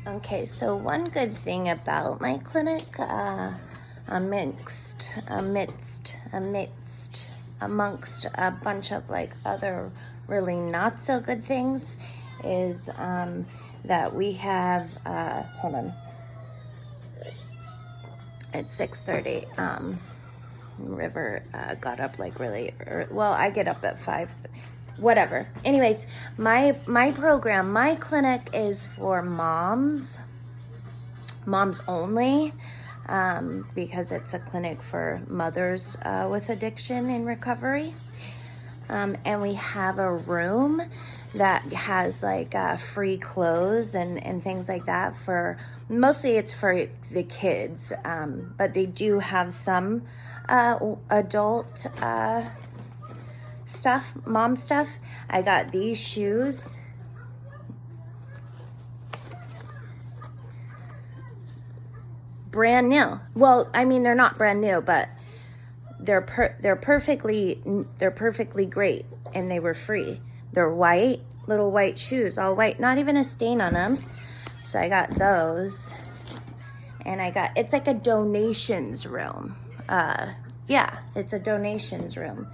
Okay, so one good thing about my clinic, amongst a bunch of like other really not so good things, is that we have, hold on, it's 6:30. River got up like really early. Well, I get up at 5, whatever. Anyways, my program, my clinic is for moms only, because it's a clinic for mothers with addiction and recovery. And we have a room that has like free clothes and things like that for, mostly it's for the kids, but they do have some adult stuff, mom stuff. I got these shoes. Brand new. Well, I mean, they're not brand new, but they're perfectly great, and they were free. They're white, little white shoes, all white, not even a stain on them. So I got those, and it's like a donations room. Yeah, it's a donations room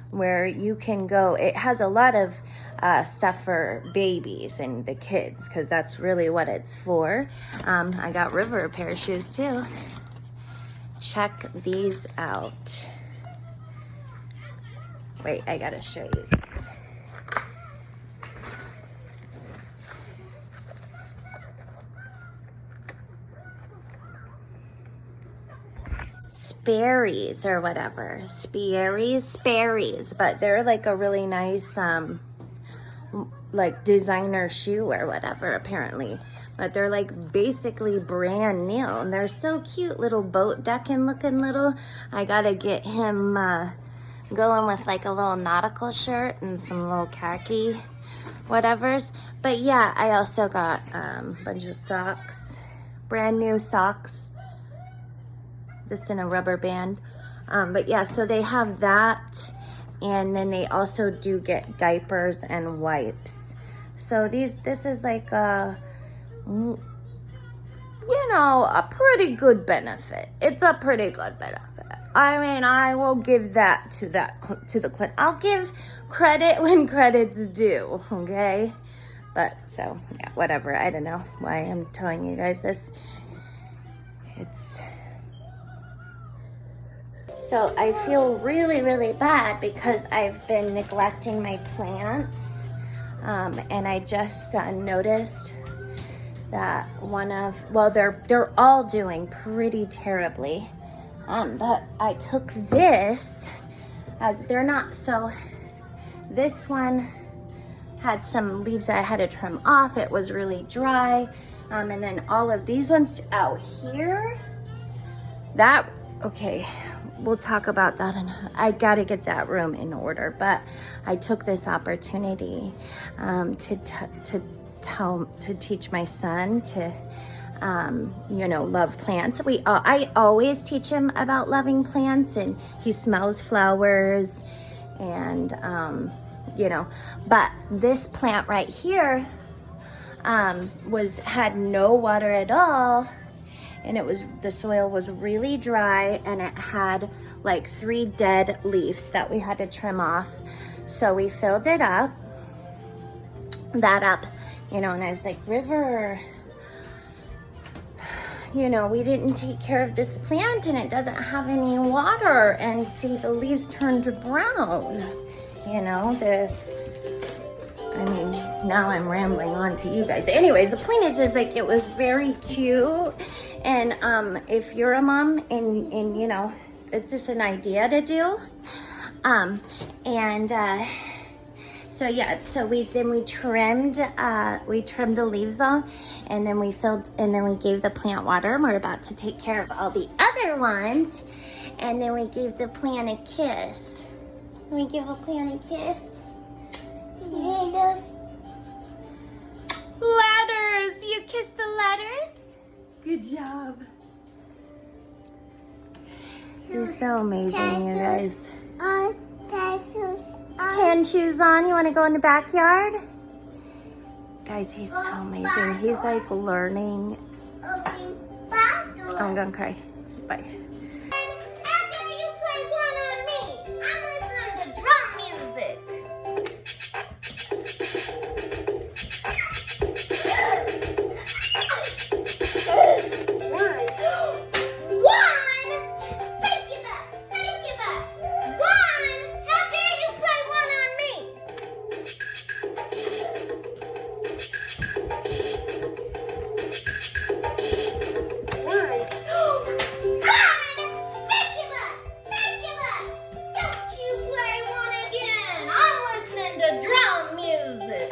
where you can go. It has a lot of stuff for babies and the kids, because that's really what it's for. I got River a pair of shoes too. Check these out. Wait, I gotta show you these. Sperry's or whatever. Sperry's, but they're like a really nice like designer shoe or whatever, apparently. But they're like basically brand new, and they're so cute, little boat decking looking little. I gotta get him going with like a little nautical shirt and some little khaki whatevers. But yeah, I also got a bunch of socks, brand new socks, just in a rubber band. But yeah, so they have that, and then they also do get diapers and wipes. So this is like a, you know, a pretty good benefit. It's a pretty good benefit. I mean, I will give that to the clinic. I'll give credit when credit's due, okay? But so yeah, whatever. I don't know why I'm telling you guys this. So I feel really, really bad because I've been neglecting my plants, and I just noticed that they're all doing pretty terribly, but I took this as they're not, so this one had some leaves that I had to trim off. It was really dry, and then all of these ones out here, okay, we'll talk about that, and I gotta get that room in order. But I took this opportunity to teach my son to love plants. I always teach him about loving plants, and he smells flowers, and but this plant right here had no water at all. And the soil was really dry, and it had like 3 dead leaves that we had to trim off. So we filled that up, and I was like, River, we didn't take care of this plant, and it doesn't have any water, and see, the leaves turned brown. Now I'm rambling on to you guys. Anyways, the point is like, it was very cute. And if you're a mom and it's just an idea to do. So yeah, so we trimmed the leaves off, and then we gave the plant water, and we're about to take care of all the other ones. And then we gave the plant a kiss. Can we give a plant a kiss? Letters! You kissed the letters? Good job. You're so amazing, you guys. 10 shoes on. You want to go in the backyard? Guys, he's so amazing. He's like learning. I'm gonna cry. Bye. After you play one on me, I'm listening to drum music. One! Spank your butt! Spank your butt! One! How dare you play one on me? One! Spank your butt! Spank your butt! Don't you play one again! I'm listening to drum music!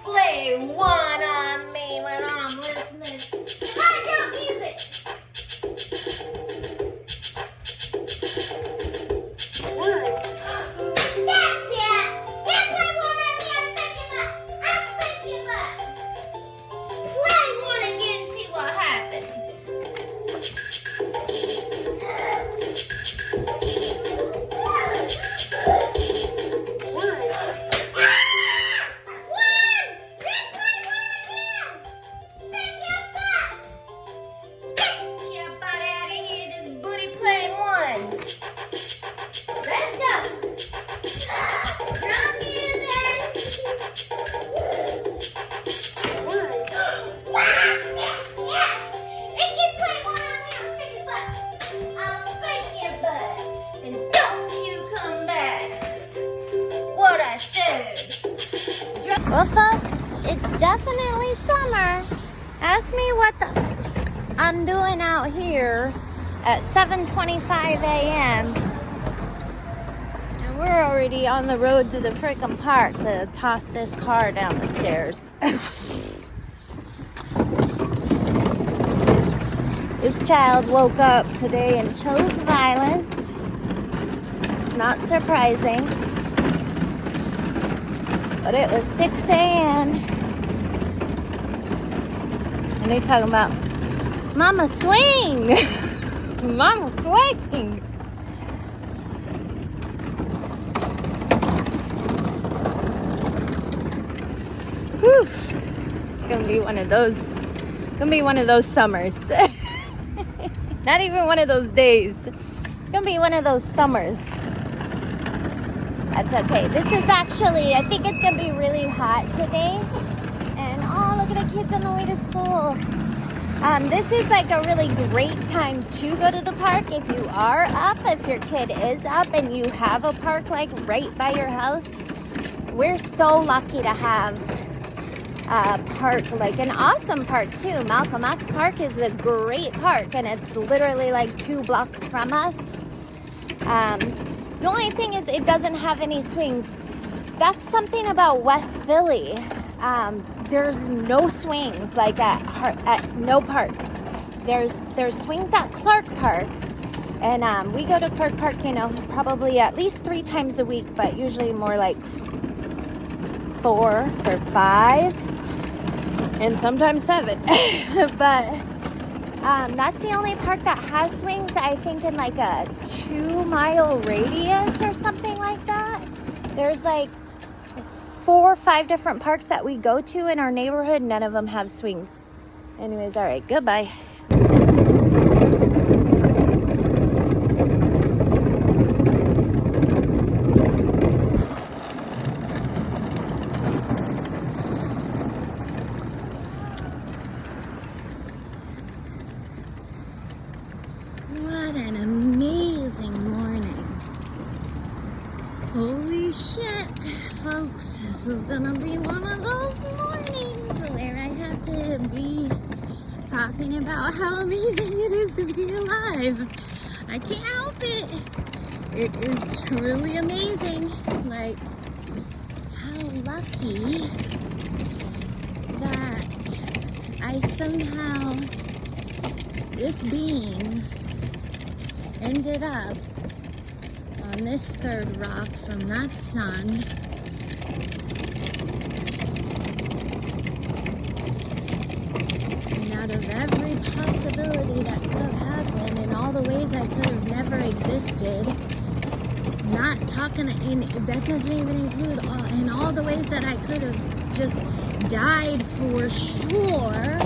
Play one on me when I'm listening to my drum music. One. That's it. Now play one on me. I'll spank your butt. I'll spank your butt. Play one again. See what happens. Well, folks, it's definitely summer. Ask me what I'm doing out here at 7:25 a.m. And we're already on the road to the frickin' park to toss this car down the stairs. This child woke up today and chose violence. It's not surprising. But it was 6 a.m. and they talking about, Mama, swing! Mama, swing! Whew. It's gonna be one of those summers. Not even one of those days. It's gonna be one of those summers. That's okay. This is actually, I think it's going to be really hot today. And oh, look at the kids on the way to school. This is like a really great time to go to the park if you are up, if your kid is up and you have a park like right by your house. We're so lucky to have a park, like an awesome park too. Malcolm X Park is a great park and it's literally like 2 blocks from us. The only thing is it doesn't have any swings. That's something about West Philly. There's no swings like at no parks. There's swings at Clark Park. And we go to Clark Park, you know, probably at least 3 times a week, but usually more like 4 or 5 and sometimes 7. But that's the only park that has swings, I think, in like a 2-mile radius or something like that. There's like 4 or 5 different parks that we go to in our neighborhood. None of them have swings. Anyways, all right, goodbye. What an amazing morning. Holy shit, folks, this is gonna be one of those mornings where I have to be talking about how amazing it is to be alive. I can't help it. It is truly amazing. Like, how lucky that I somehow, this being ended up on this 3rd rock from that sun. I could have never existed. Not talking, that doesn't even include all the ways that I could have just died for sure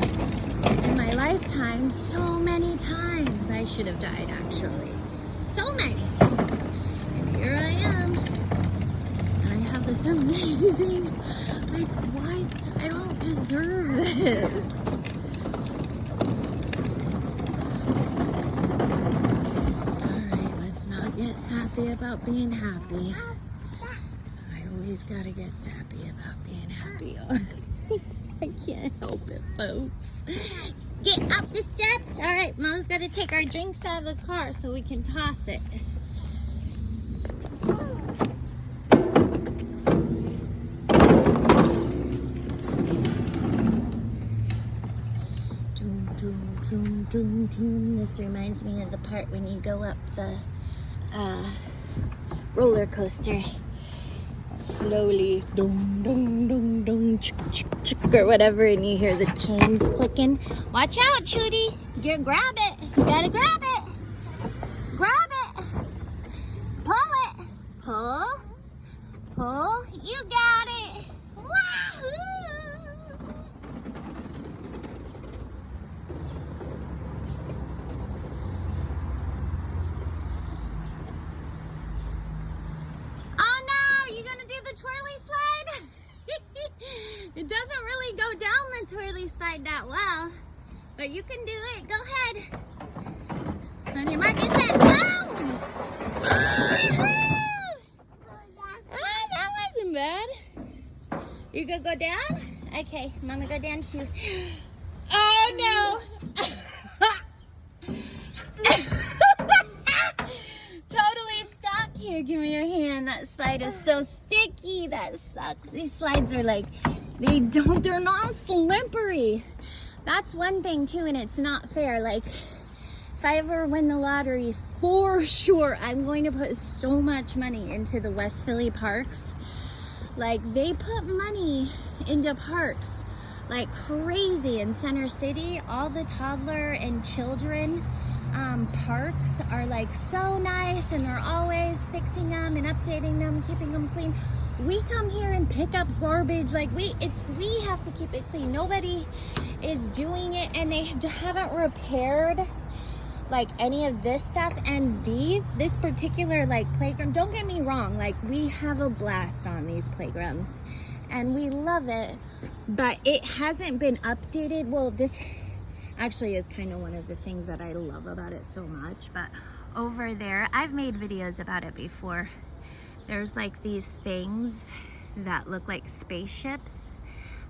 in my lifetime. So many times I should have died, actually. So many. And here I am. And I have this amazing, like, what? I don't deserve this. Alright, let's not get sappy about being happy. I always gotta get sappy about being happy. I can't help it, folks. Get up the steps. Alright, Mom's gotta take our drinks out of the car so we can toss it. This reminds me of the part when you go up the roller coaster slowly, dong, dong, dong, dong, chick, chick, chick, or whatever, and you hear the chains clicking. Watch out, Chudy. You grab it. You gotta grab it. Grab it. Pull it. Pull. Pull. You got it. Wahoo! Twirly slide. It doesn't really go down the twirly slide that well, but you can do it. Go ahead. On your mark, get set, go! That wasn't bad. You gonna go down? Okay, Mama, go down too. Oh no! Totally stuck. Here, give me your hand. That slide is so sticky. That sucks. These slides are like, they're not slippery. That's one thing too, and it's not fair. Like, if I ever win the lottery, for sure, I'm going to put so much money into the West Philly parks. Like, they put money into parks like crazy in Center City. All the toddler and children parks are like so nice, and they're always fixing them and updating them, keeping them clean. We come here and pick up garbage. Like, we have to keep it clean. Nobody is doing it, and they haven't repaired like any of this stuff. And this particular like playground, don't get me wrong, like, we have a blast on these playgrounds and we love it, but it hasn't been updated. Well, this actually is kind of one of the things that I love about it so much. But over there, I've made videos about it before. There's like these things that look like spaceships,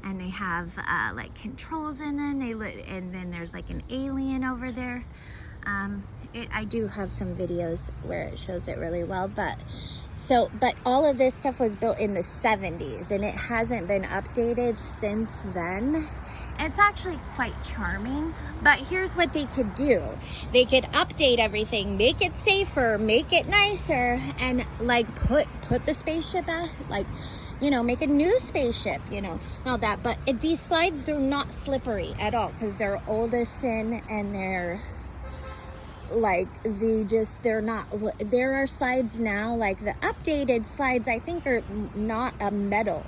and they have like controls in them. And then there's like an alien over there. I do have some videos where it shows it really well, but all of this stuff was built in the 70s, and it hasn't been updated since then. It's actually quite charming, but here's what they could do. They could update everything, make it safer, make it nicer, and like put the spaceship at, like, you know, make a new spaceship, you know, all that. But these slides, they're not slippery at all, because they're oldison, and they're like, they're not. There are slides now, like the updated slides, I think, are not a metal.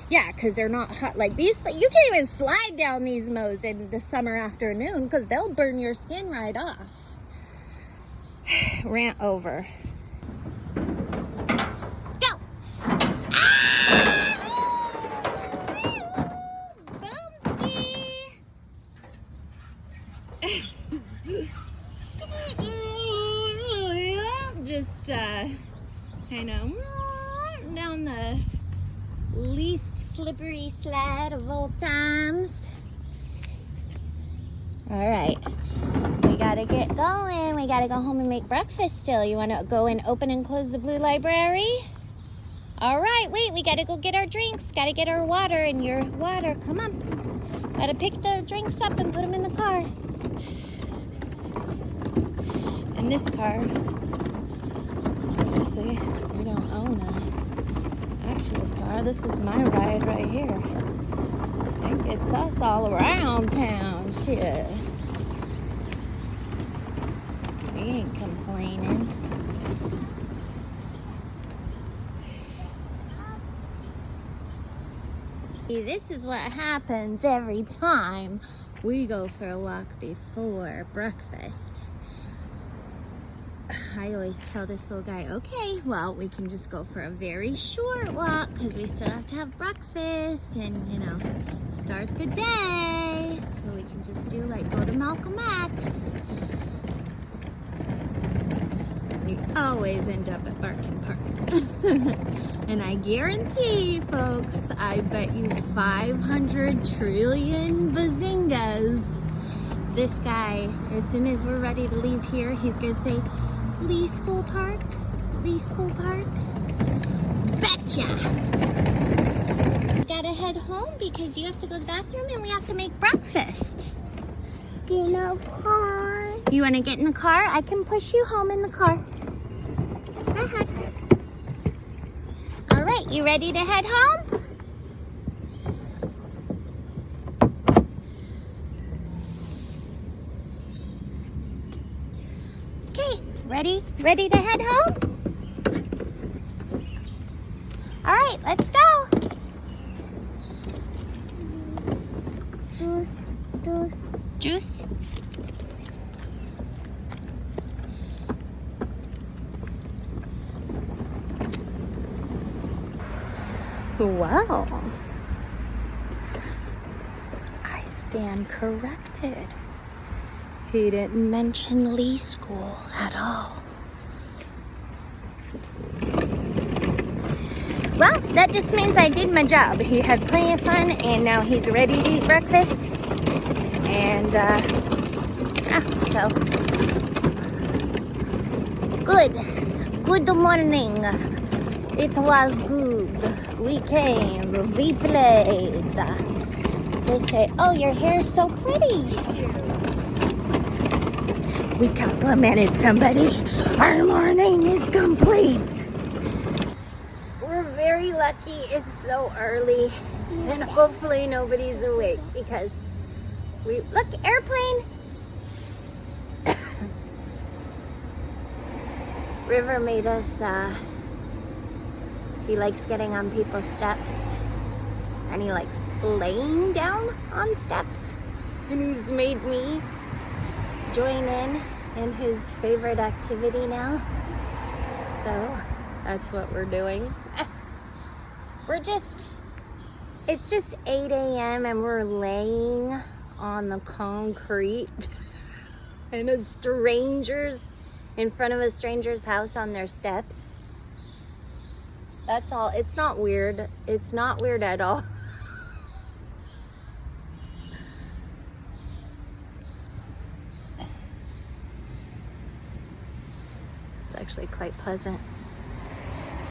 Yeah, because they're not hot. Like these, you can't even slide down these mows in the summer afternoon, because they'll burn your skin right off. Rant over. Go! Ah! Boomski! Just kind of down the least slippery slide of all times. All right, we gotta get going. We gotta go home and make breakfast still. You wanna go and open and close the blue library? All right, wait, we gotta go get our drinks. Gotta get our water, and your water, come on. Gotta pick the drinks up and put them in the car. In this car, see, we don't own a actual car. This is my ride right here. It gets us all around town. Shit. He ain't complaining. This is what happens every time we go for a walk before breakfast. I always tell this little guy, okay, well, we can just go for a very short walk because we still have to have breakfast and, you know, start the day. So we can just do like go to Malcolm X. We always end up at Barkin Park. And I guarantee, folks, I bet you 500 trillion bazingas, this guy, as soon as we're ready to leave here, he's gonna say, Lee School Park? Lee School Park? Betcha! We gotta head home because you have to go to the bathroom and we have to make breakfast. In a car. You wanna get in the car? I can push you home in the car. Go ahead. All right, you ready to head home? Okay, ready? Ready to head home? All right, let's go. Juice? Well, I stand corrected. He didn't mention Lee School at all. Well, that just means I did my job. He had plenty of fun and now he's ready to eat breakfast. And, so, good morning. It was good. We came, we played. They say, oh, your hair's so pretty. We complimented somebody. Our morning is complete. We're very lucky it's so early and hopefully nobody's awake because look, airplane. River made us, he likes getting on people's steps and he likes laying down on steps, and he's made me join in his favorite activity now. So that's what we're doing. It's just 8 a.m. and we're laying on the concrete in front of a stranger's house on their steps. That's all. It's not weird. It's not weird at all. It's actually quite pleasant.